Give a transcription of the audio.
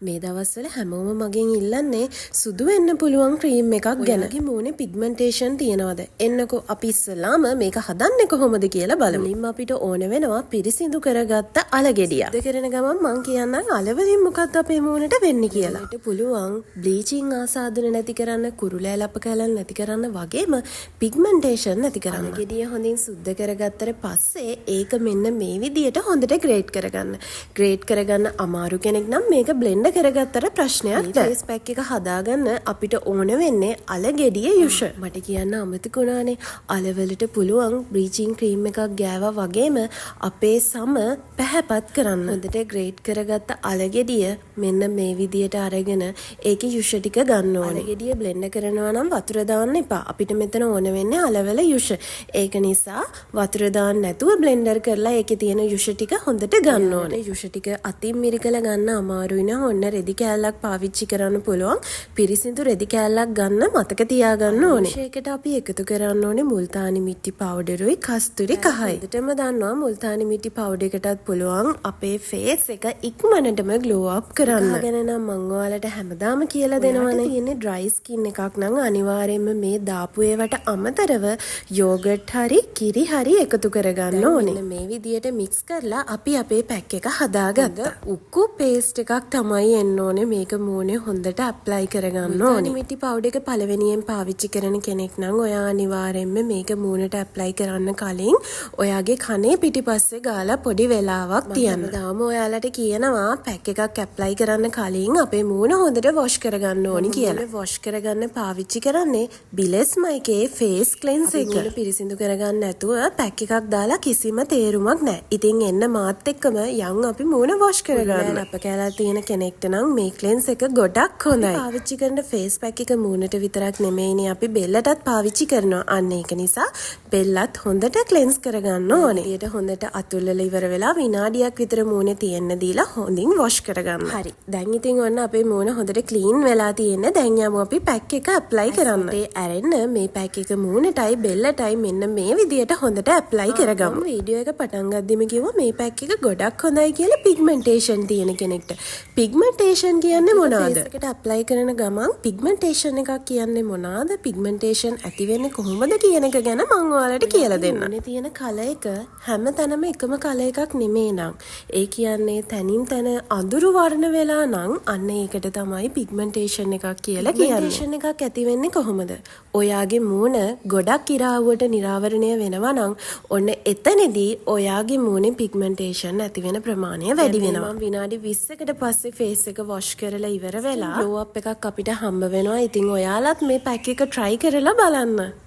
මේ දවස්වල හැමෝම මගෙන් ඉල්ලන්නේ සුදු වෙන්න පුළුවන් ක්‍රීම් එකක් ගැන. ඔයාගේ මූණේ පිග්මන්ටේෂන් තියනවද? එන්නකෝ අපි ඉස්සෙල්ලාම මේක හදන්නේ කොහොමද කියලා බලමු. මුලින්ම අපිට ඕන වෙනවා පිරිසිදු කරගත්ත අලගෙඩිය. සිද්ධ කරන ගමන් මං කියන්නම් අලවලින් මොකක්ද අපේ මූණට වෙන්නේ කියලා. ඒකට පුළුවන් බ්ලීචිං ආසාදන නැති කරන්න, කුරුලෑ ලප කැලන් නැති කරන්න වගේම පිග්මන්ටේෂන් නැති කරන්න. අලගෙඩිය හොඳින් සුද්ධ කරගත්තට පස්සේ ඒක මෙන්න මේ විදියට හොඳට ග්‍රේඩ් කරගන්න. ග්‍රේඩ් කරගන්න අමාරු කෙනෙක් නම් මේක බ්ලෙන්ඩ් කරගත්තට ප්‍රශ්නයක් නෑ. ෆේස් පැක් එක හදාගන්න අපිට ඕන වෙන්නේ අලගෙඩිය යුෂ. මට කියන්න අමතක වුණානේ. අලවලට පුළුවන් බ්ලීචිං ක්‍රීම් එකක් ගෑවා වගේම අපේ සම පැහැපත් කරන්න. හොඳට ග්‍රේඩ් කරගත්ත අලගෙඩිය මෙන්න මේ විදියට අරගෙන ඒකේ යුෂ ටික ගන්න ඕනේ. අලගෙඩිය බ්ලෙන්ඩ් කරනවා නම් වතුර දාන්න එපා. අපිට මෙතන ඕන වෙන්නේ අලවල යුෂ. ඒක නිසා වතුර දාන්න නැතුව බ්ලෙන්ඩර් කරලා ඒකේ තියෙන යුෂ ටික හොඳට ගන්න ඕනේ. යුෂ ටික අතින් මිරිකලා ගන්න අමාරුයි නේ. ඔන්න රෙදි කෑල්ලක් පාවිච්චි කරන්න පුළුවන්. පිරිසිදු රෙදි කෑල්ලක් ගන්න මතක තියාගන්න ඕනේ. ඒකට අපි එකතු කරන්න ඕනේ මුල්තානි මිටි පවුඩරුයි කස්තුරි කහයි. හොඳටම දන්නවා මුල්තානි මිටි පවුඩර් එකටත් පුළුවන් අපේ ෆේස් එක ඉක්මනටම ග්ලෝ අප් කරන්න. ගැන නම් මම ඔයාලට හැමදාම කියලා දෙනවනේ. තියෙන්නේ ඩ්‍රයි ස්කින් එකක් නම් අනිවාර්යයෙන්ම මේ දාපු ඒවට අමතරව යෝගට් හරි කිරි හරි එකතු කරගන්න ඕනේ. මේ විදියට මික්ස් කරලා අපි අපේ පැක් එක හදාගත්තා. උක්කු පේස්ට් එකක් තමයි එන්න ඕනේ. මේක මූණේ හොඳට ඇප්ලයි කරගන්න ඕනේ. මුල්තානි මිටි පවුඩර් එක පළවෙනියෙන් පාවිච්චි කරන කෙනෙක් නම් ඔයා අනිවාර්යයෙන්ම මේක මූණට ඇප්ලයි කරන්න කලින් ඔයාගේ කනේ පිටිපස්සේ ගාලා පොඩි වෙලාවක් තියන්න. දාම ඔයාලට කියනවා පැක් එකක් ඇප්ලයි කරන්න කලින් අපේ මූණ හොඳට වොෂ් කරගන්න ඕනි කියලා. වොෂ් කරගන්න පාවිච්චි කරන්නේ බිලෙස්මයිකේ ෆේස් ක්ලෙන්ස් එක. මූණ පිරිසිදු කරගන්න නැතුව පැක් එකක් දාලා කිසිම තේරුමක් නැහැ. ඉතින් එන්න මාත් එක්කම යන් අපි මූණ වොෂ් කරගන්න. අප කැලලා තියෙන කෙනෙක්ට නම් මේ ක්ලෙන්ස් එක ගොඩක් හොඳයි. පාවිච්චි කරන ෆේස් පැක් එක මූණට විතරක් නෙමෙයිනේ අපි බෙල්ලටත් පාවිච්චි කරනවා. අන්න ඒක නිසා බෙල්ලත් හොඳට ක්ලෙන්ස් කරගන්න ඕනේ. ඊට හොඳට අතුල්ලලා ඉවර වෙලා විනාඩියක් විතර මූණේ තියෙන්න දීලා හොඳින් වොෂ් කරගන්න. හරි. දැන් ඉතින් ඔන්න අපේ මූණ හොඳට ක්ලීන් වෙලා තියෙන්නේ. දැන් යමු අපි පැක් එක ඇප්ලයි කරන්න. ඒ ඇරෙන්න මේ පැක් එක මූණටයි බෙල්ලටයි මෙන්න මේ විදියට හොඳට ඇප්ලයි කරගමු. වීඩියෝ එක පටන් ගද්දිම කිව්වා මේ පැක් එක ගොඩක් හොඳයි කියලා පිග්මන්ටේෂන් තියෙන කෙනෙක්ට. පිග්මන්ටේෂන් කියන්නේ මොනවාද? ෆේස් එකට ඇප්ලයි කරන ගමන් පිග්මන්ටේෂන් එකක් කියන්නේ මොනවාද? පිග්මන්ටේෂන් ඇති වෙන්නේ කොහොමද කියන එක ගැන මම ඔයාලට කියලා දෙන්නම්. මේ තියෙන කල එක හැමතැනම එකම කල එකක් නෙමෙයි නං. ඒ කියන්නේ තනින් තන අඳුරු වර්ණ වෙලා නම් අන්න ඒකට තමයි පිග්මන්ටේෂන් එකක් කියලා කියන්නේ. පිග්මන්ටේෂන් එකක් ඇති වෙන්නේ කොහොමද? ඔයාගේ මූණ ගොඩක් ඉරාවුවට නිරාවරණය වෙනවා නම් ඔන්න එතනදී ඔයාගේ මූණේ පිග්මන්ටේෂන් ඇති වෙන ප්‍රමාණය වැඩි වෙනවා. විනාඩි 20කට පස්සේ ෆේස් එක වොෂ් කරලා ඉවර වෙලා ග්ලෝ අප් එකක් අපිට හම්බ වෙනවා. ඉතින් ඔයාලත් මේ පැක් එක try කරලා බලන්න.